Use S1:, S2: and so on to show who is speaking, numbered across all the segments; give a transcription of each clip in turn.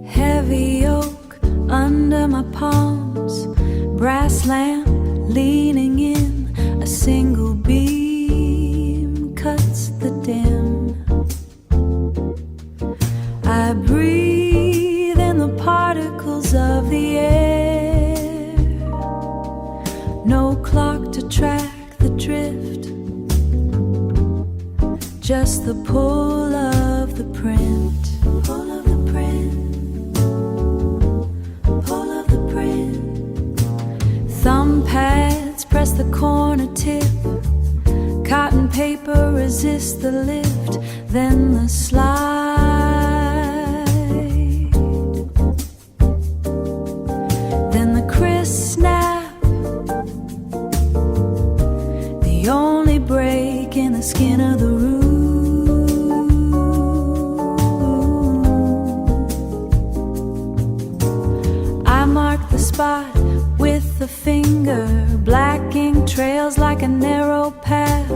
S1: Heavy oak under my palms, brass lamp leaning in, a single beam cuts the dim. I breathe in the particles of the air, no clock to track the drift, just the pull of the print. Pull of the print, pull of the print. Thumb pads press the corner tip, cotton paper resists the lift, then the slide, then the crisp snap, the only break in the skin of the room. I mark the spot with the finger, black ink trails like a narrow path.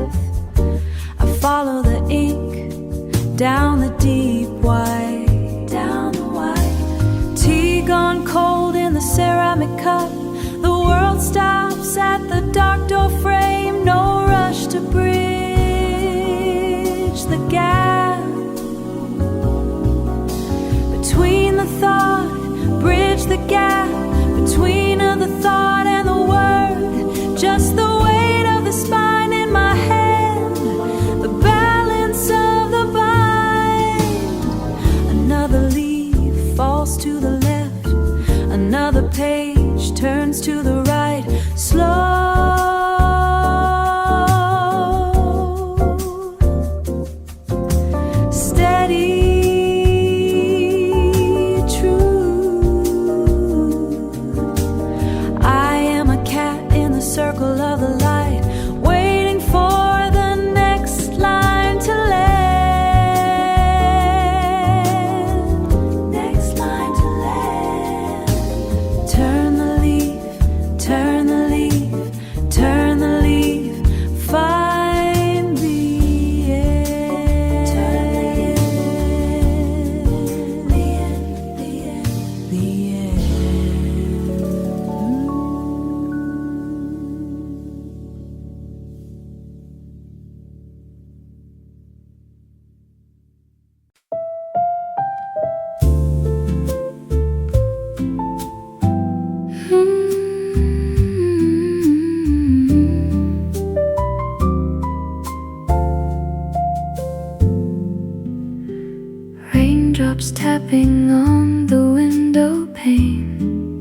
S1: I follow the ink down the deep white, down the white. Tea gone cold in the ceramic cup, the world stops at the dark door frame, no rush to bridge the gap between the thought, bridge the gap between the thought and the word, just the weight of the spine in my hand, the balance of the bind. Another leaf falls to the left, another page turns to the right, slow, steady. Circle of the light, waiting for the next line to land. Next line to land. Turn the leaf, turn the leaf, turn the leaf, find the end. Turn the end, the end, the end, the end. Raindrops tapping on the window pane,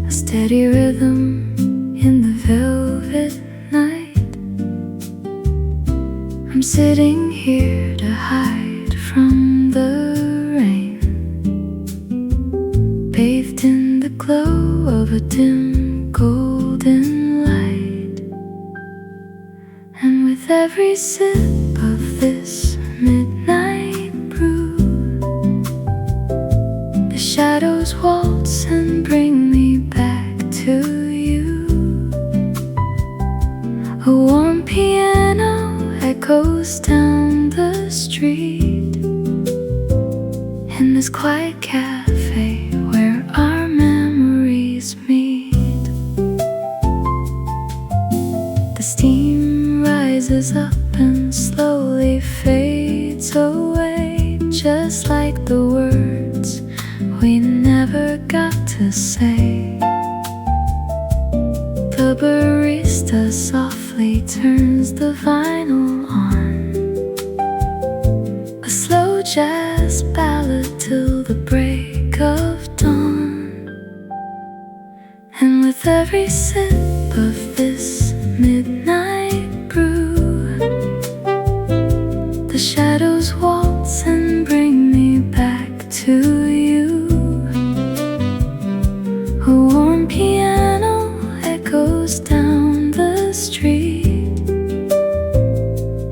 S1: a steady rhythm in the velvet night. I'm sitting here to hide from the rain, bathed in the glow of a dim golden light. And with every sip of this midnight brew, the shadows waltz and bring me back to you. A warm piano echoes down the street, in this quiet cafe where our memories meet. The steam rises up and slowly fades away, just like the words we never got to say. The barista softly turns the vinyl on, a slow jazz ballad till the break of dawn. And with every sip of this midnight brew, the shadows waltz and bring me back to you. A warm piano echoes down the street,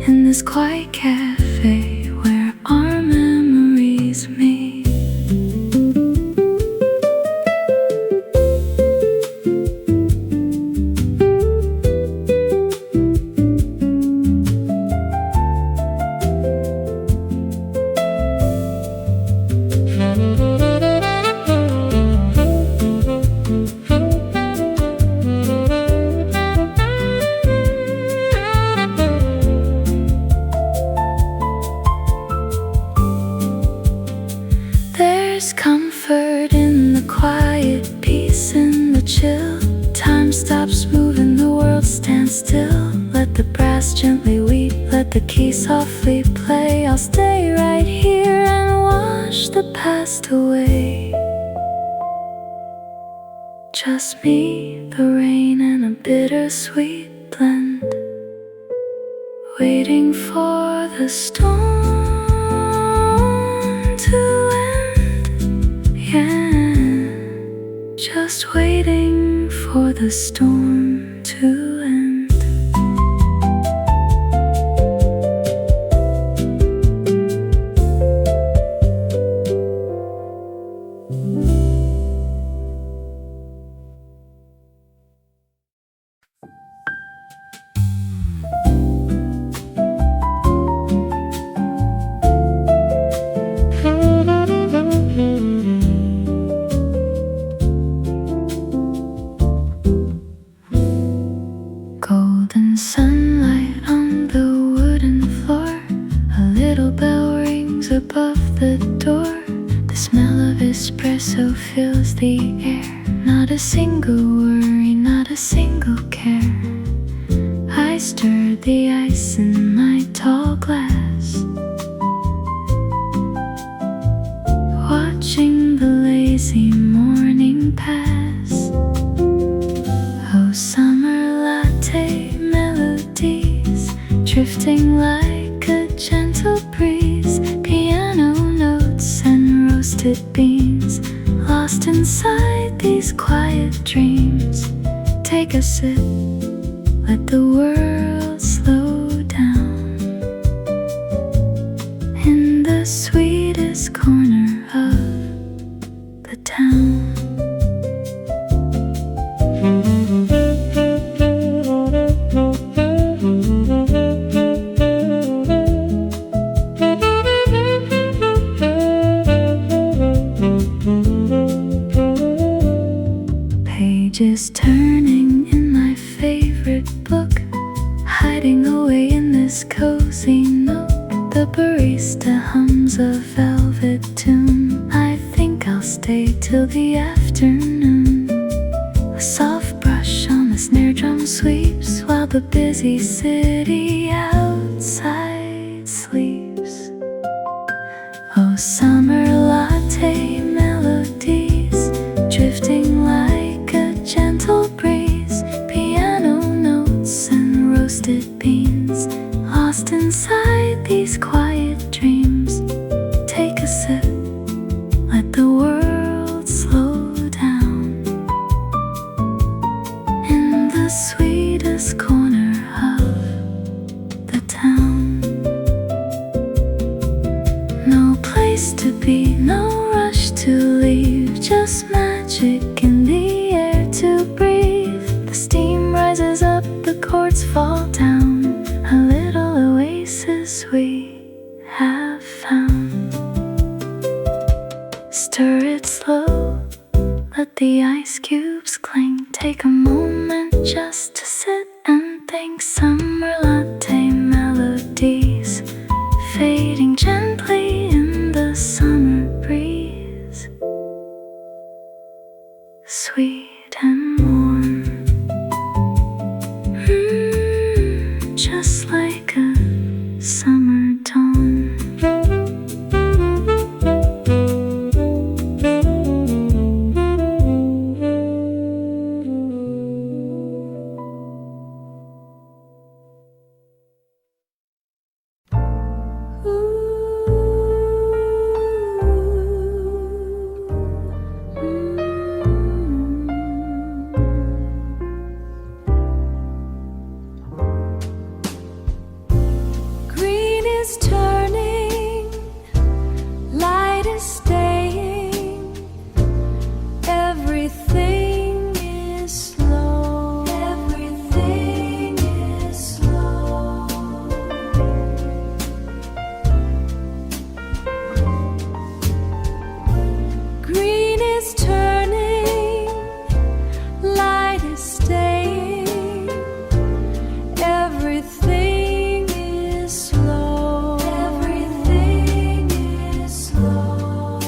S1: in this quiet cafe where our memories meet. comfort in the quiet, peace in the chill. Time stops moving, the world stands still. Let the brass gently weep, let the key softly play. I'll stay right here and wash the past away. Just me, the rain, and a bittersweet blend, waiting for the storm to end. Yeah, just waiting for the storm to end. Golden sunlight on the wooden floor. A little bell rings above the door. The smell of espresso fills the air. Not a single worry, not a single care. I stir the ice in my tall glass, watching the lazy morning pass. Oh, summer latte melodies, drifting like a gentle breeze. Piano notes and roasted beans, lost inside these quiet dreams. Take a sip, let the world slow down. In the sweetest corner of the town. Pages turning in my favorite book, hiding away in this cozy nook. The barista hums a velvet tune. I think I'll stay till the afternoon. A soft brush on the snare drum sweeps, while the busy city outside sleeps. Oh, summer latte melodies, drifting like a gentle breeze. Piano notes and roasted beans, lost inside these quiet dreams. Take a sip, let the world slow down. In the sweetest corner of the town. No place to be, no rush to leave, just magic in the air to breathe. The steam rises up, the chords fall down. A little oasis we have found. Stir it slow, let the ice cubes cling. Take a moment just to sit and think. Summer latte melodies, fading gently in the summer breeze. Sweet and warm, just like a summer dawn. Green is turning, light is staying. Everything is slow. Everything is slow. Green is turning, light is staying. Everything is slow. Everything is slow.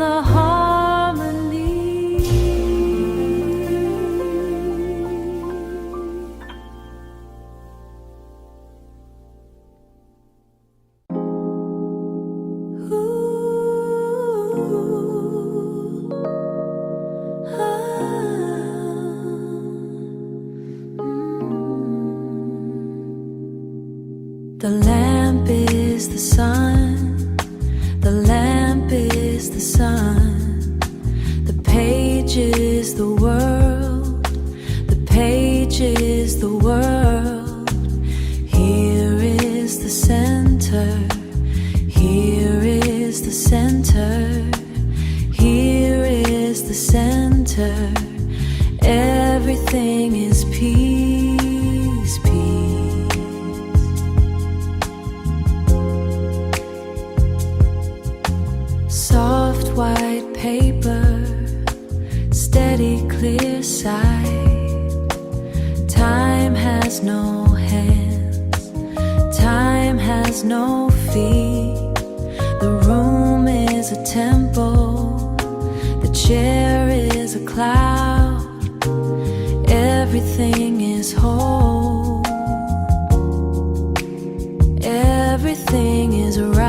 S1: the harmony. The lamp is the sun, the lamp is the sun, the page is the world, the page is the world. Here is the center, here is the center, here is the center. Everything is peace, peace. Soft white paper, steady clear sight. Time has no hands, time has no feet. The room is a temple, the chair is a cloud. Everything is whole, everything is right.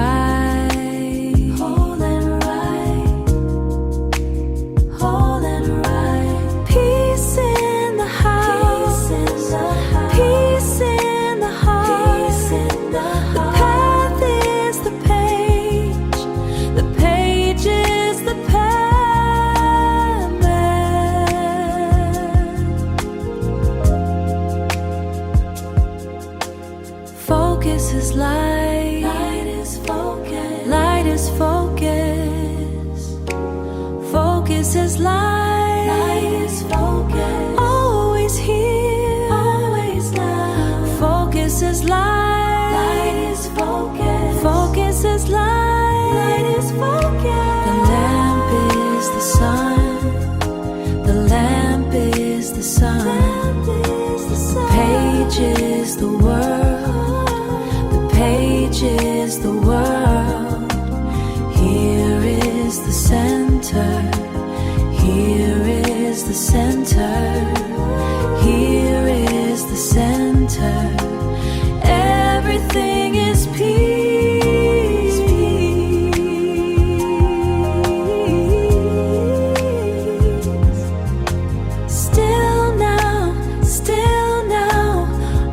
S1: Focus is light, light is focus, light is focus. Focus is light, light is focus. Always here, always now. Focus is light, light is focus. Focus is light, light is focus. The lamp is the sun, the lamp is the sun, the page is the world, the page is the world. Here is the center, here is the center, here is the center. Everything is peace, peace. Still now,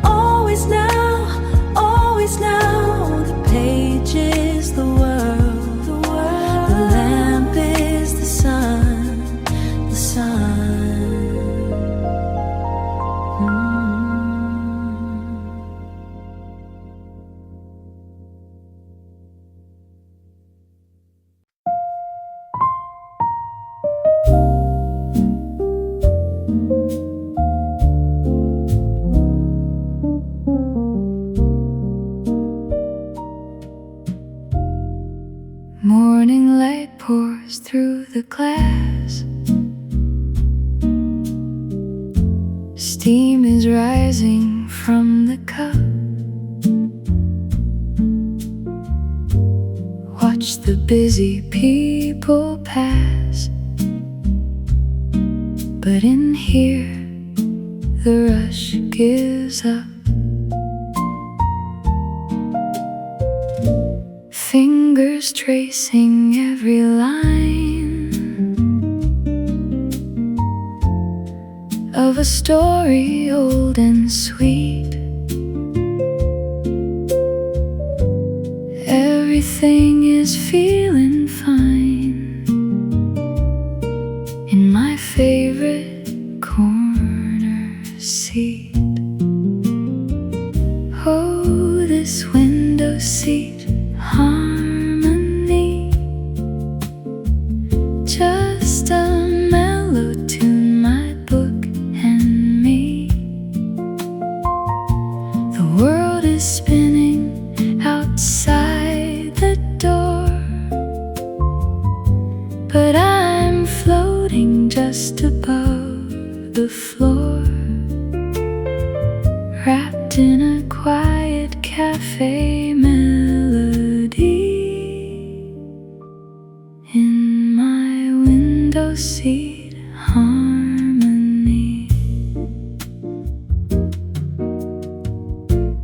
S1: always now, always now. The page is the world, the lamp is the sun, the sun. Morning light pours through the glass. Steam is rising from the cup. Watch the busy people pass, but in here the rush gives up. Fingers tracing every line of a story old and sweet. Everything is feeling fine in my favorite corner seat. Oh, this window seat harmony, just a mellow tune, my book and me. The world is spinning outside the door, but I'm floating just above the floor, wrapped in a quiet cafe melody in my seed harmony.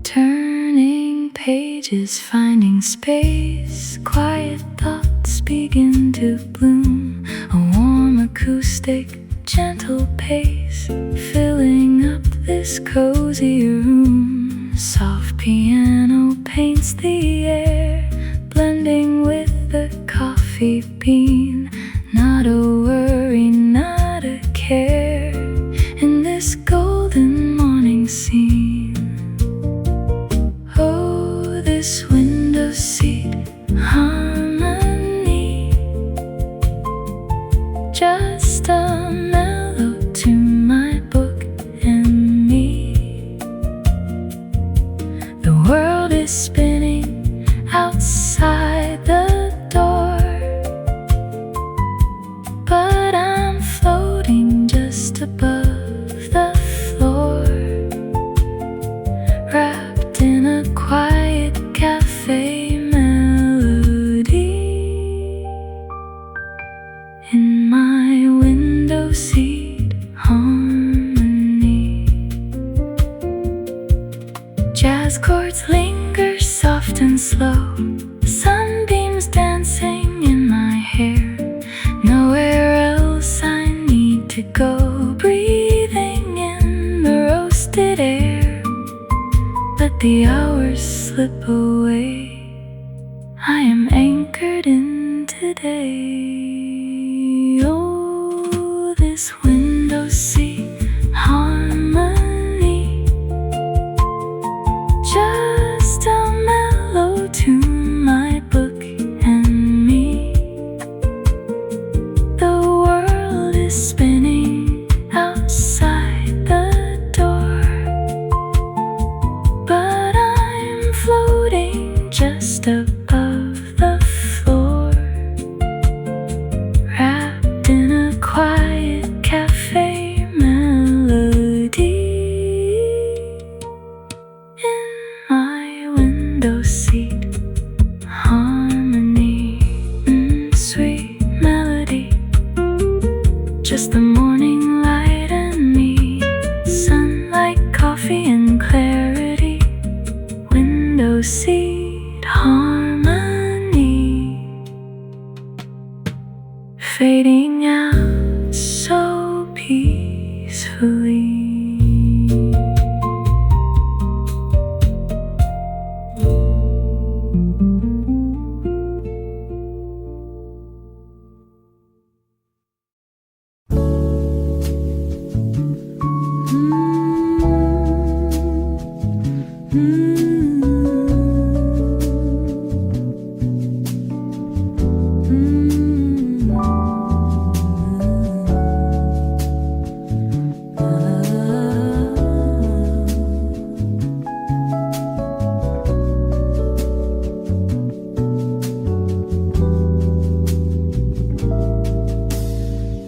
S1: Turning pages, finding space, quiet thoughts begin to bloom. A warm acoustic, gentle pace, filling up this cozy room. Soft piano paints the air, blending with the coffee bean. Not a worry, not a care, in this golden morning scene. Oh, this window seat harmony, just a mellow to my book and me. The world is spinning outside the door, but I'm floating just above the floor, wrapped in a quiet cafe melody. In my window seat harmony, jazz chords linger soft and slow, sunbeams dancing in my hair. Nowhere else I need to go, breathing in the roasted air. Let the hours slip away, I am anchored in today. Oh, this window seat harmony, just a mellow to my book and me. The world is spinning outside the door, but I'm floating just above the floor, wrapped in a quiet cafe melody. In my window seat harmony, sweet melody, just the morning light and me. Sunlight, coffee and clarity, window seat harmony, fading out so peacefully.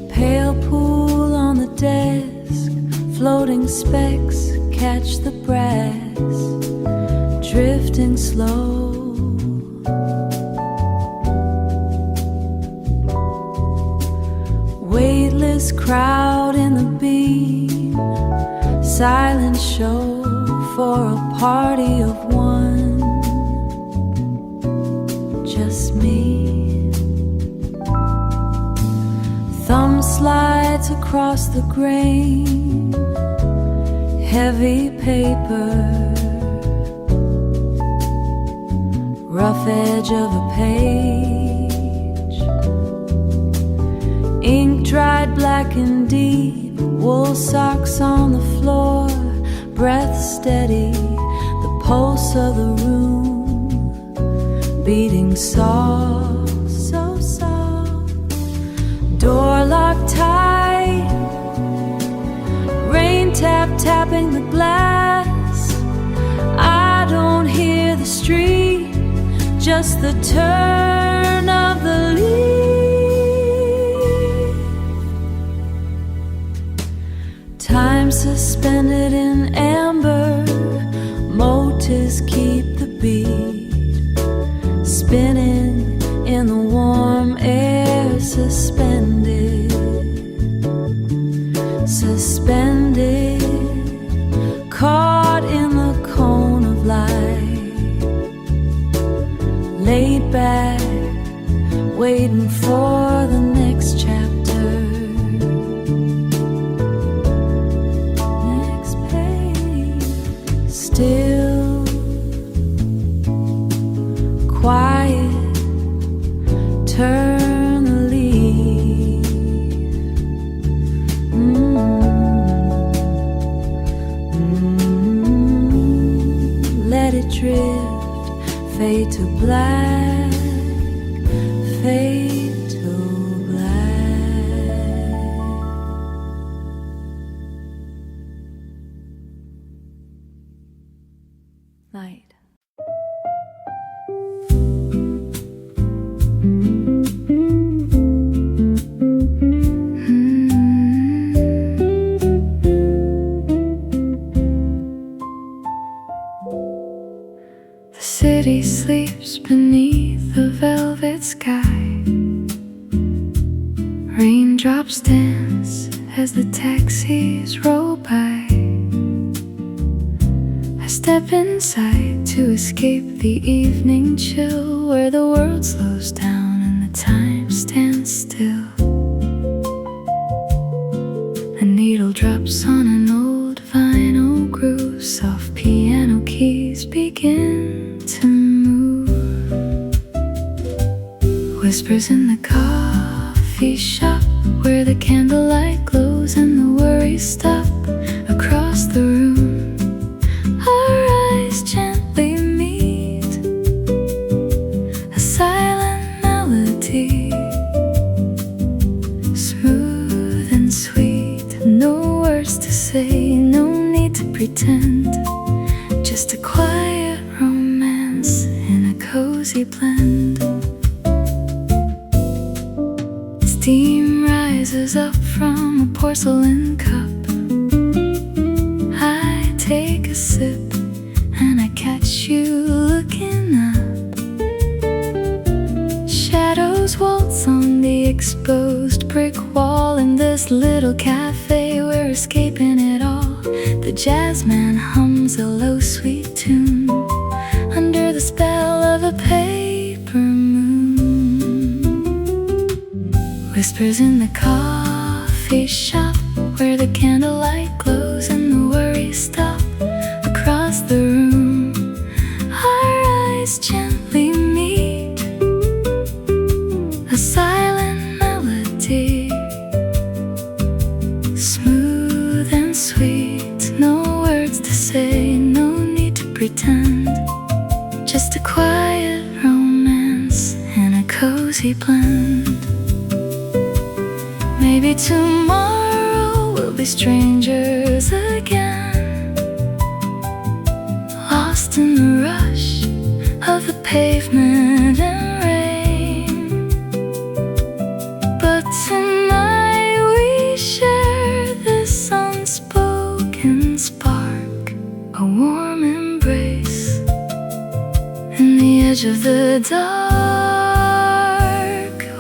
S1: Pale pool on the desk, floating specks catch the brass, drifting slow. Weightless crowd in the beam, silent show for a party of one, just me. Thumb slides across the grain, heavy paper, rough edge of a page, ink dried black and deep, wool socks on the floor, breath steady, the pulse of the room beating soft, so soft. Door locked tight, rain tap tapping the glass. I don't hear the street, just the turn of the leaf. Time suspended in amber, motives keep the beat, spinning in the warm air suspended. fade to black, fade to black. Night. The city sleeps beneath a velvet sky. Raindrops dance as the taxis roll by. I step inside to escape the evening chill, where the world slows down and the time stands still. A needle drops on an old vinyl groove. Soft piano keys begin to move. Whispers in the coffee shop, where the candlelight glows and the worries stop. Across the room, our eyes gently meet. A silent melody, smooth and sweet. No words to say, no need to pretend. Just a quiet romance in a cozy blend. Steam rises up from a porcelain cup. I take a sip and I catch you looking up. Shadows waltz on the exposed brick wall. In this little cafe, we're escaping it all. The jazz man hums a low sweet tune under the spell of a paper moon. Whispers in the coffee shop, where the candlelight glows and the worries stop. Across the room, our eyes gently meet. A silent melody, smooth and sweet. No words to say, no need to pretend. Just a quiet romance in a cozy blend. Maybe tomorrow we'll be strangers again, lost in the rush of the pavement and rain. But tonight we share this unspoken spark, a warm embrace in the edge of the dark.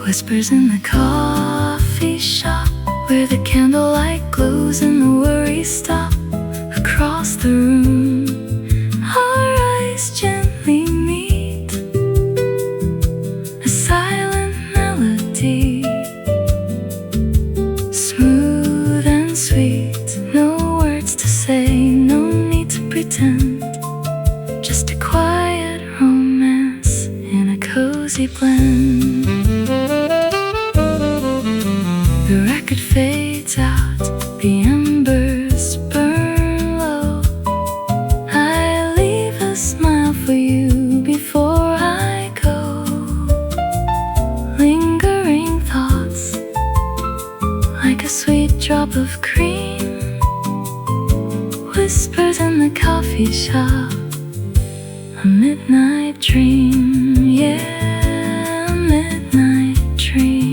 S1: Whispers in the coffee shop, where the candlelight glows and the worries stop. Across the room, our eyes gently meet. A silent melody, smooth and sweet. No words to say, no need to pretend. Just a quiet romance in a cozy blend. The record fades out, the embers burn low. I leave a smile for you before I go. Lingering thoughts, like a sweet drop of cream. Whispers in the coffee shop, a midnight dream, yeah, a midnight dream.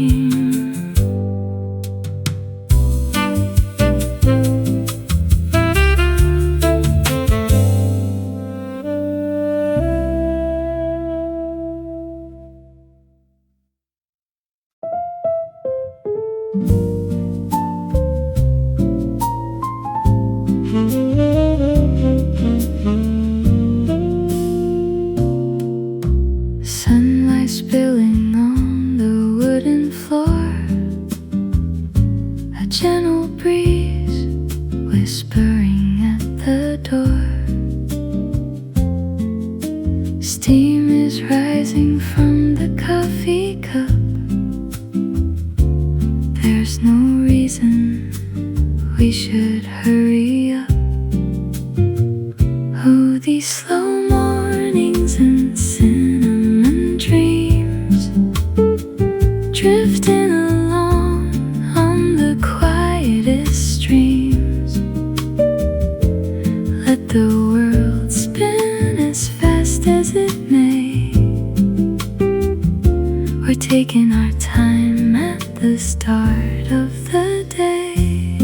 S1: Sunlight spilling on the wooden floor. A gentle breeze whispering at the door. Steam is rising from the coffee cup. There's no reason we should hurry up. Oh, these slow mornings in cinema. start of the day.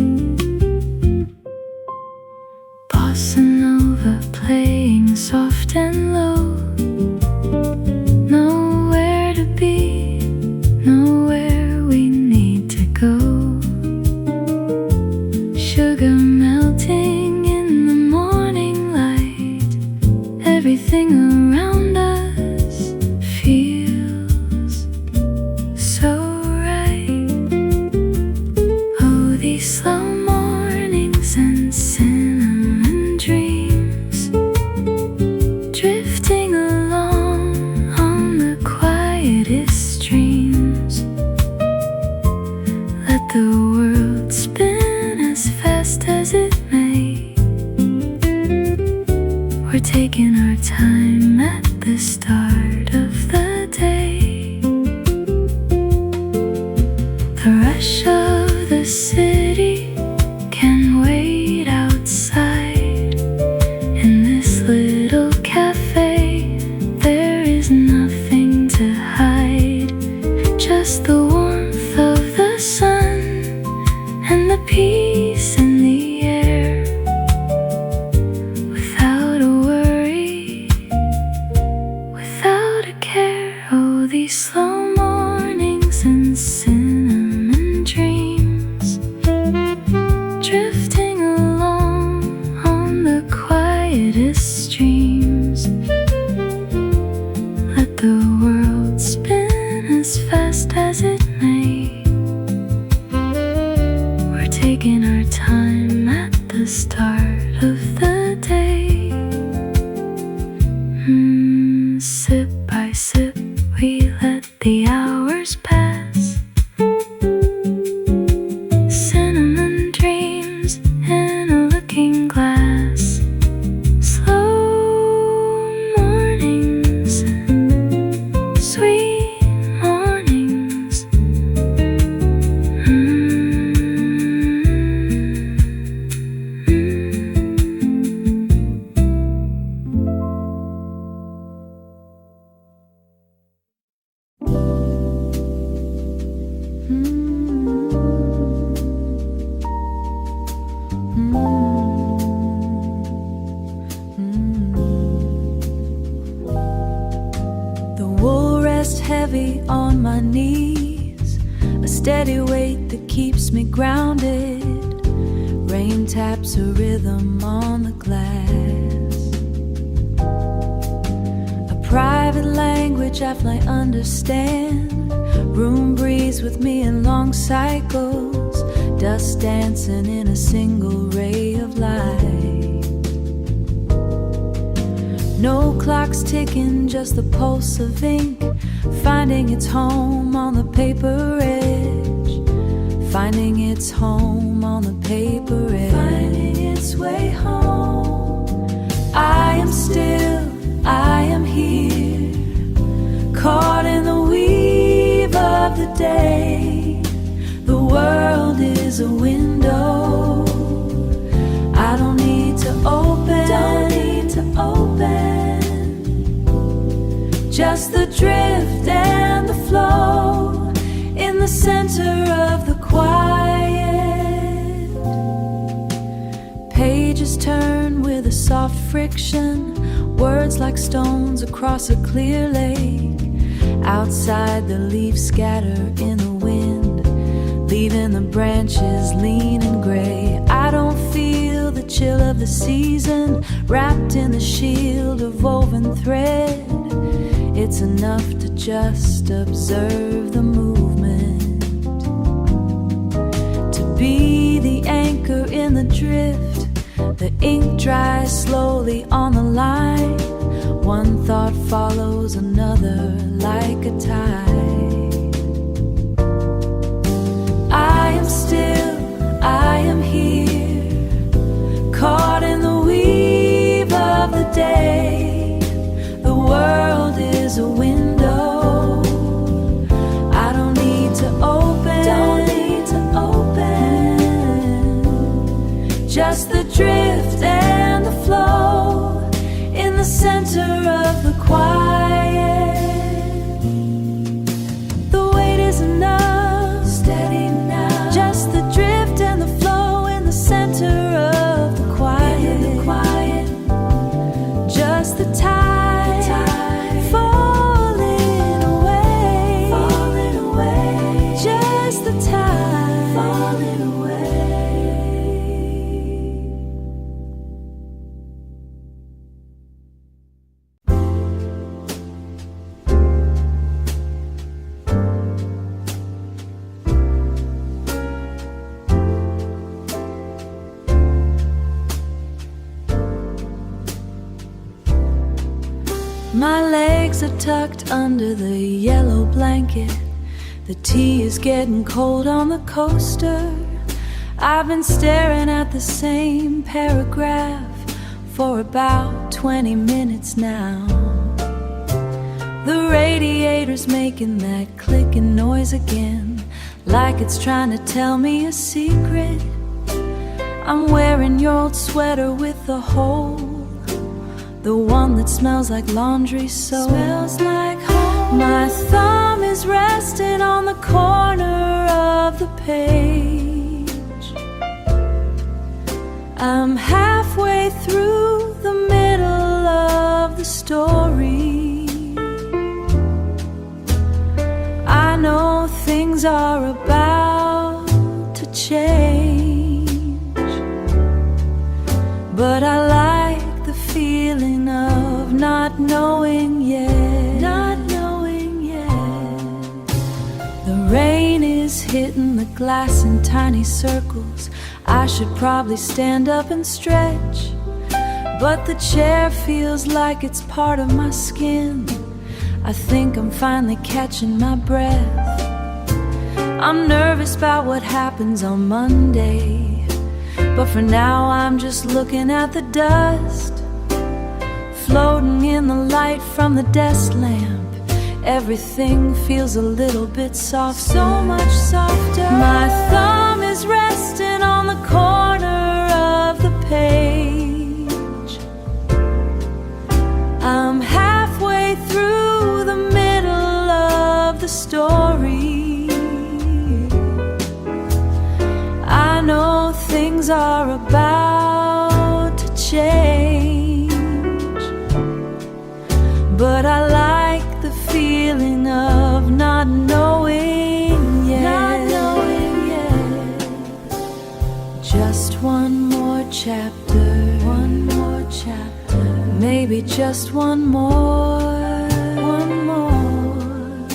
S1: Bossa Nova playing soft and low. Nowhere to be, nowhere we need to go. Sugar melting in the morning light. Everything around us feels so right. Oh, these slow mornings and cinnamon dreams, drifting along on the quietest streams. Let the world spin as fast as it may. We're taking our time at the start of the day. The rush of the city can wait outside. In this little cafe, there is nothing to hide. Just the warmth of the sun and the peace in the air. Without a worry, without a care. Oh, these slow mornings and cinnamon dreams, drifting along on the quietest streams. Let the world spin as fast as it may. We're taking our time at the start of the day. Sip by sip, we let the hours pass. Cinnamon dreams in a looking glass. Slow mornings, sweet mornings. The wool rests heavy on my knees, a steady weight that keeps me grounded. Rain taps a rhythm on the glass, a private language I fly understand. Room breeze with me in long cycles, dust dancing in a single ray of light. No clocks ticking, just the pulse of ink, finding its home on the paper edge. Finding its home on the paper edge. Finding its way home. I am still, I am here, caught in the weave of the day. The world is a window. I don't need to open, don't need to open. Just the drift and the flow in the center of the quiet. Pages turn with a soft friction, words like stones across a clear lake. Outside the leaves scatter in the wind, leaving the branches lean and gray. I don't feel the chill of the season, wrapped in the shield of woven thread. It's enough to just observe the movement, to be the anchor in the drift. The ink dries slowly on the line. One thought follows another like a tide. I am still, I am here, caught in the weave of the day. The world is a window. I don't need to open, don't need to open. Just the drift and the flow in the center of the quiet. The weight is enough, steady now. My legs are tucked under the yellow blanket. The tea is getting cold on the coaster. I've been staring at the same paragraph for about 20 minutes now. The radiator's making that clicking noise again, like it's trying to tell me a secret. I'm wearing your old sweater with a hole, the one that smells like laundry soap. Smells like home. My thumb is resting on the corner of the page. I'm halfway through the middle of the story. I know things are about to change, but I like the feeling of not knowing yet. Not knowing yet. The rain is hitting the glass in tiny circles. I should probably stand up and stretch, but the chair feels like it's part of my skin. I think I'm finally catching my breath. I'm nervous about what happens on Monday, but for now I'm just looking at the dust floating in the light from the desk lamp. Everything feels a little bit soft, so much softer. My thumb is resting on the corner of the page. I'm halfway through the middle of the story. I know things are about to change, but I like the feeling of not knowing yet. Not knowing yet. Just one more chapter. One more chapter. Maybe just one more. One more.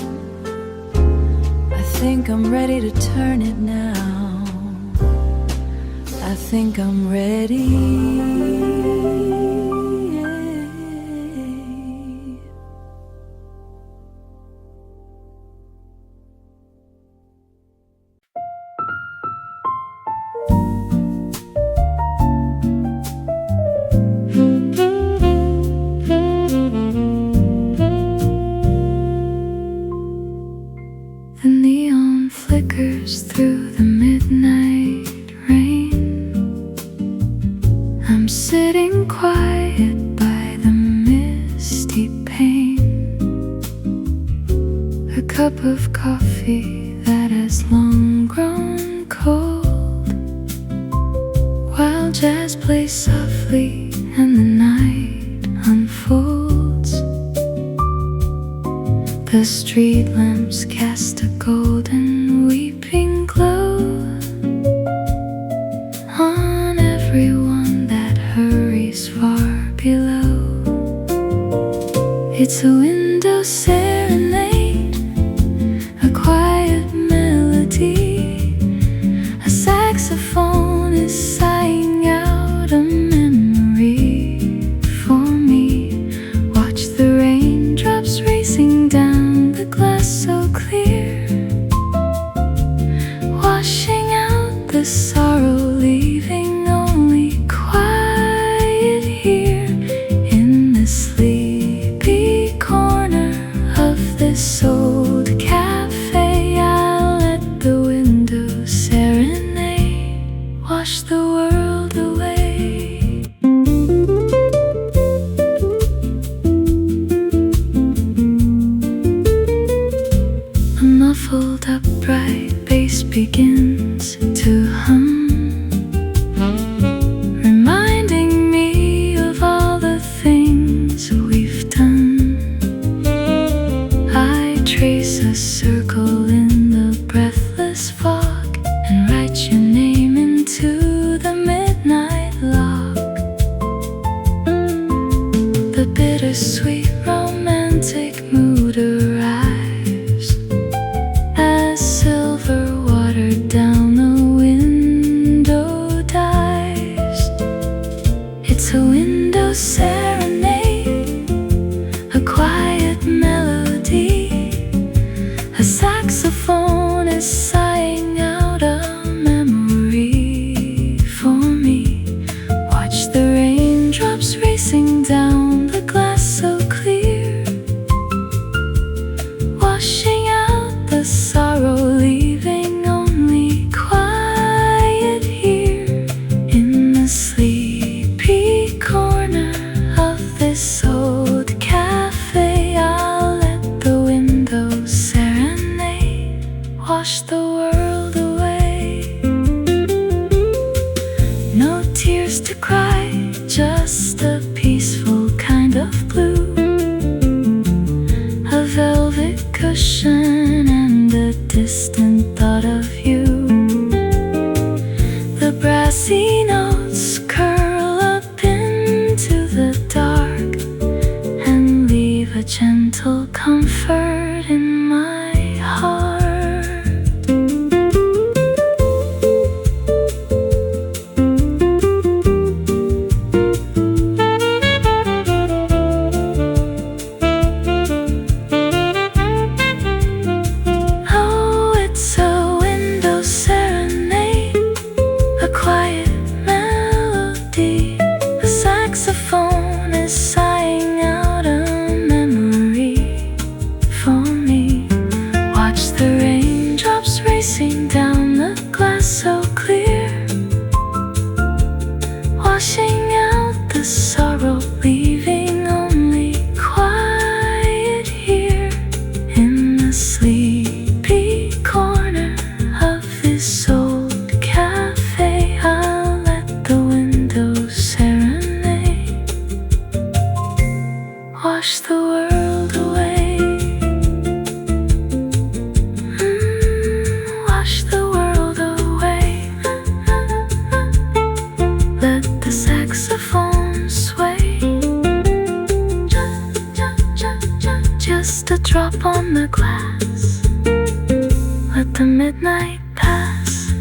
S1: I think I'm ready to turn it now. I think I'm ready.
S2: The neon flickers through the midnight rain. I'm sitting quiet by the misty pane. A cup of coffee that has long grown cold, while jazz plays softly and the night unfolds. The street lamps cast a golden weeping glow on everyone that hurries far below. It's a window serenade, a quiet melody. A saxophone is sighing out a memory for me. Watch the raindrops racing down the glass so clear, washing out the sorrow, leaving only quiet here in the sleepy corner of this old cafe. I'll let the window serenade wash the world away. A muffled upright bass begins to hum, reminding me of all the things we've done. I trace a circle in the breathless fog and write your name into night pass.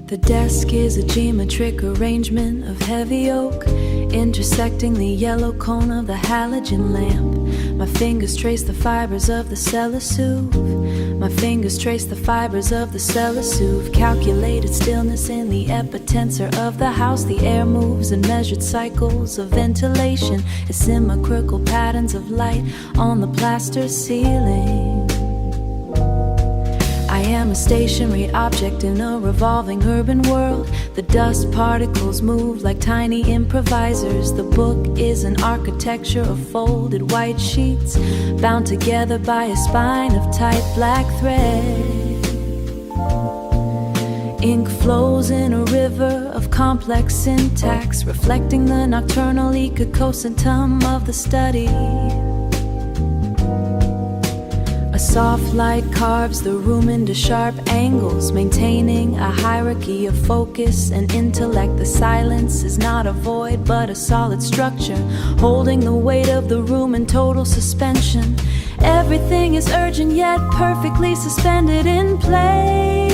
S1: The desk is a geometric arrangement of heavy oak, intersecting the yellow cone of the halogen lamp. My fingers trace the fibers of the cellosuve. My fingers trace the fibers of the cellosuve. Calculated stillness in the epitensor of the house. The air moves in measured cycles of ventilation, asymmetrical patterns of light on the plaster ceiling. I am a stationary object in a revolving urban world. The dust particles move like tiny improvisers. The book is an architecture of folded white sheets, bound together by a spine of tight black thread. Ink flows in a river of complex syntax, reflecting the nocturnal ecosystem of the study. A soft light carves the room into sharp angles, maintaining a hierarchy of focus and intellect. The silence is not a void, but a solid structure, holding the weight of the room in total suspension. Everything is urgent yet perfectly suspended in place.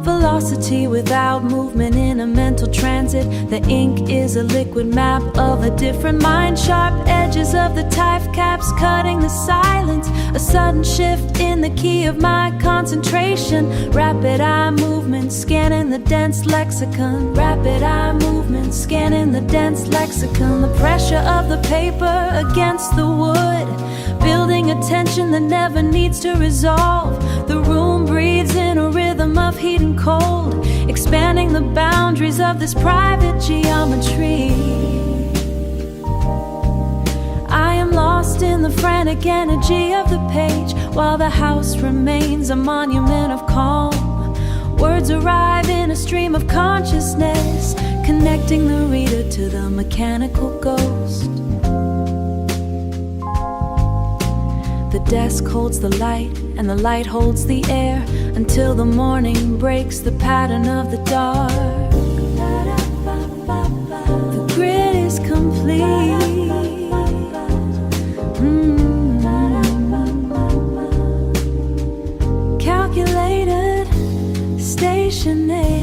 S1: Velocity without movement in a mental transit. The ink is a liquid map of a different mind. Sharp edges of the type caps cutting the silence. A sudden shift in the key of my concentration. Rapid eye movement scanning the dense lexicon. Rapid eye movement scanning the dense lexicon. The pressure of the paper against the wood, building a tension that never needs to resolve. The room breathes in a rhythm of heat and cold, expanding the boundaries of this private geometry. I am lost in the frantic energy of the page, while the house remains a monument of calm. Words arrive in a stream of consciousness, connecting the reader to the mechanical ghost. The desk holds the light, and the light holds the air, until the morning breaks the pattern of the dark. The grid is complete. Calculated, stationary.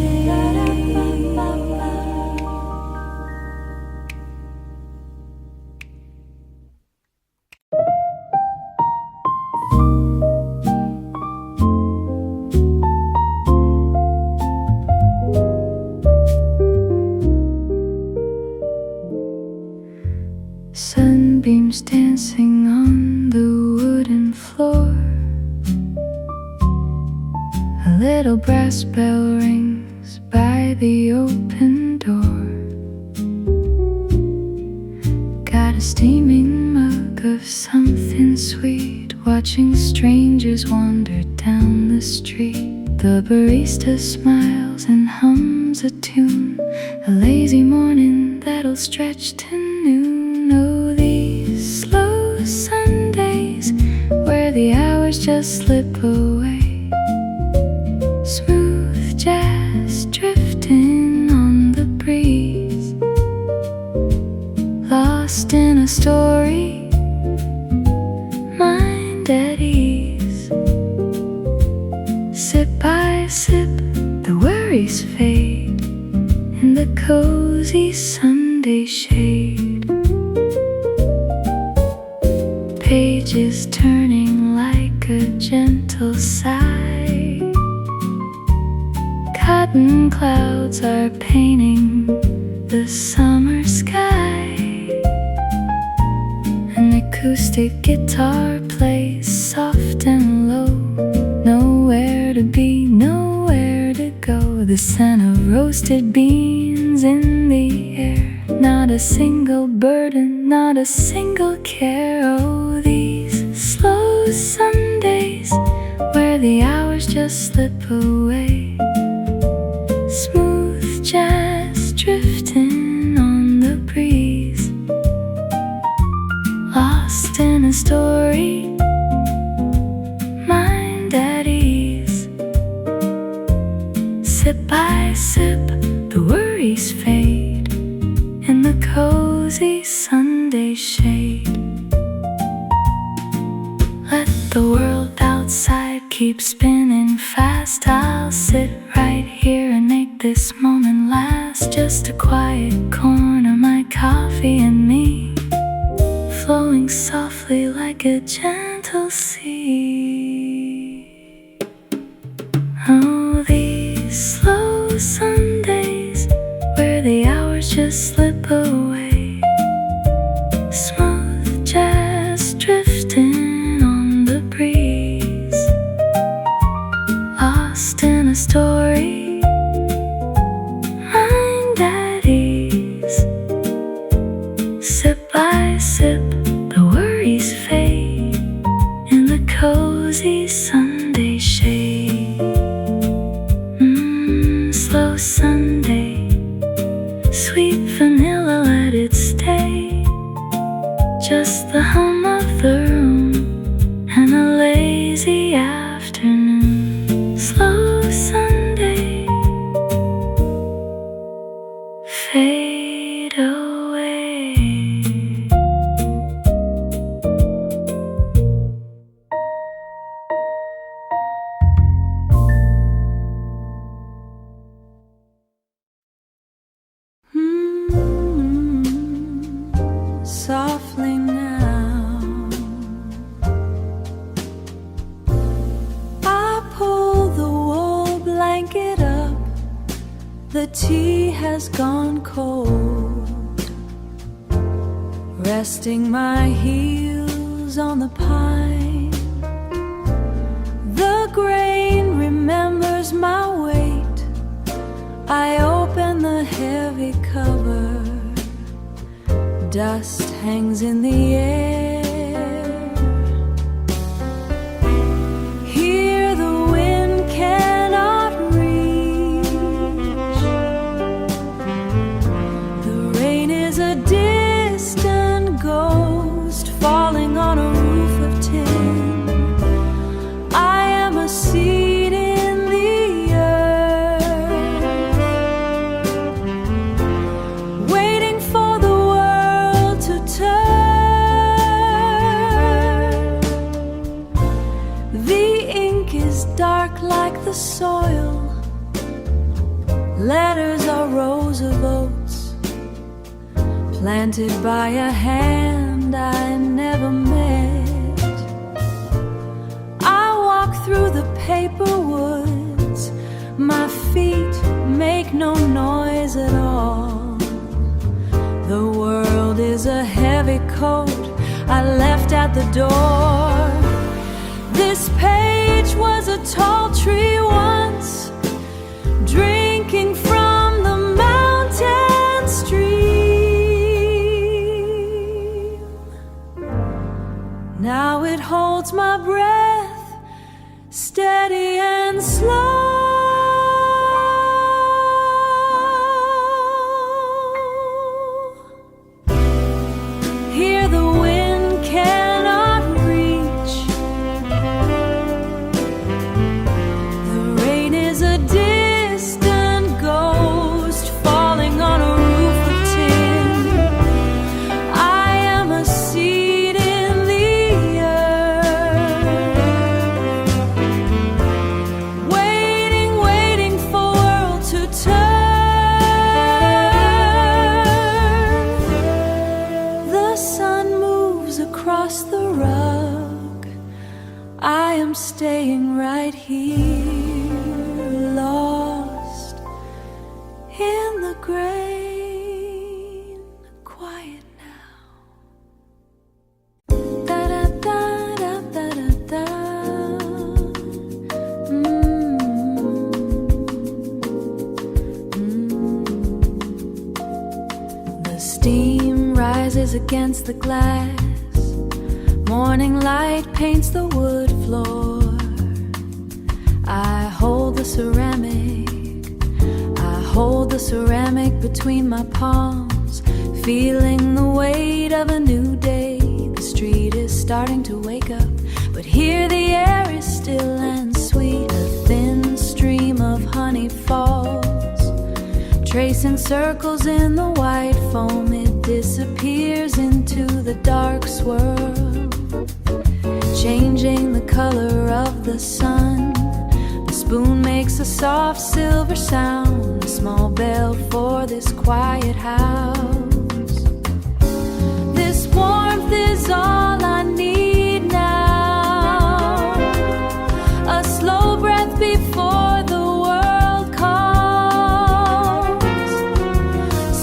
S2: Sunbeams dancing on the wooden floor. A little brass bell rings by the open door. Got a steaming mug of something sweet, watching strangers wander down the street. The barista smiles and hums a tune, a lazy morning that'll stretch to noon. Oh, these slow Sundays where the hours just slip away. Smooth jazz drifting on the breeze, lost in a story, mind at ease. Sip by sip, the worries fade in the cozy Sunday shade. Pages turning like a gentle sigh. Cotton clouds are painting the summer sky. An acoustic guitar plays soft and low. Nowhere to be, nowhere to go. The scent of roasted beans in the air. Not a single burden, not a single care. Oh, these slow Sundays where the hours just slip away. Smooth jazz drifting on the breeze, lost in a story, mind at ease. Sip by sip, the worries fade in the cozy Sunday shade. Let the world outside keep spinning fast. I'll sit right here and make this moment last. Just a quiet corner, my coffee and me, flowing softly like a gentle sea. Oh, these slow Sundays where the hours just slip away. Smooth jazz drifting on the breeze, lost in a story, mind at ease. Sip by sip, the worries fade in the cozy Sunday shade. Slow Sunday, sweet vanilla, let it stay. Just the hum of the room and a lazy afternoon. Slow Sunday, fade away.
S1: Softly now, I pull the wool blanket up. The tea has gone cold, resting my heels on the pine. The grain remembers my weight. I open the heavy cover. Dust hangs in the air. Here the wind cannot reach. The rain is a distant ghost falling on a roof of tin. I am a seed in the earth, waiting for the turn. The ink is dark like the soil. Letters are rows of oats, planted by a hand I never met. I walk through the paper woods. My feet make no noise at all. The world is a heavy coat I left at the door. This page was a tall tree once, drinking from the mountain stream. Now it holds my breath, steady and slow. Staying right here, lost in the grain, quiet now. Da da da da da da da. The steam rises colors against the glass. Morning light paints the wood floor. I hold the ceramic between my palms, feeling the weight of a new day. The street is starting to wake up, but here the air is still and sweet. A thin stream of honey falls, tracing circles in the white foam. It disappears into the dark swirl, changing the color of the sun. The spoon makes a soft silver sound, a small bell for this quiet house. This warmth is all I need now, a slow breath before the world calls,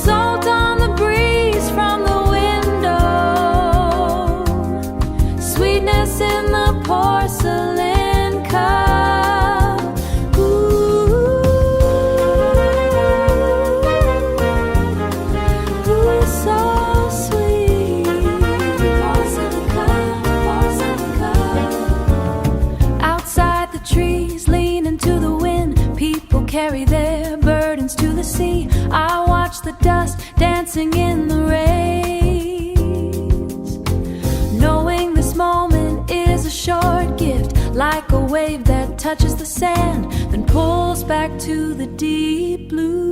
S1: salt on the breeze from the window, sweetness in the porcelain cup. Ooh, so sweet. Porcelain cup. Outside the trees lean into the wind, people carry their burdens to the sea. I watch the dust dancing in the rays, knowing this moment is a short gift, like a wave that touches the sand, then pulls back to the deep blue.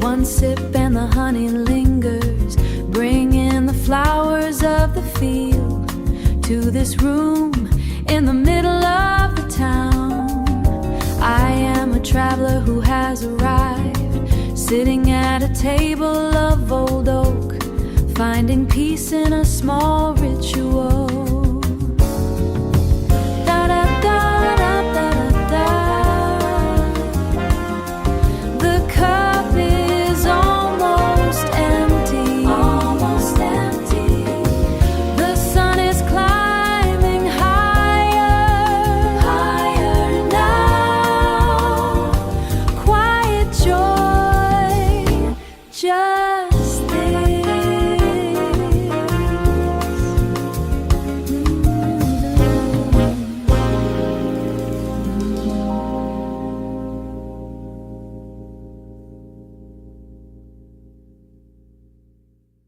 S1: One sip and the honey lingers, bringing the flowers of the field to this room in the middle of the town. I am a traveler who has arrived, sitting at a table of old oak, finding peace in a small ritual.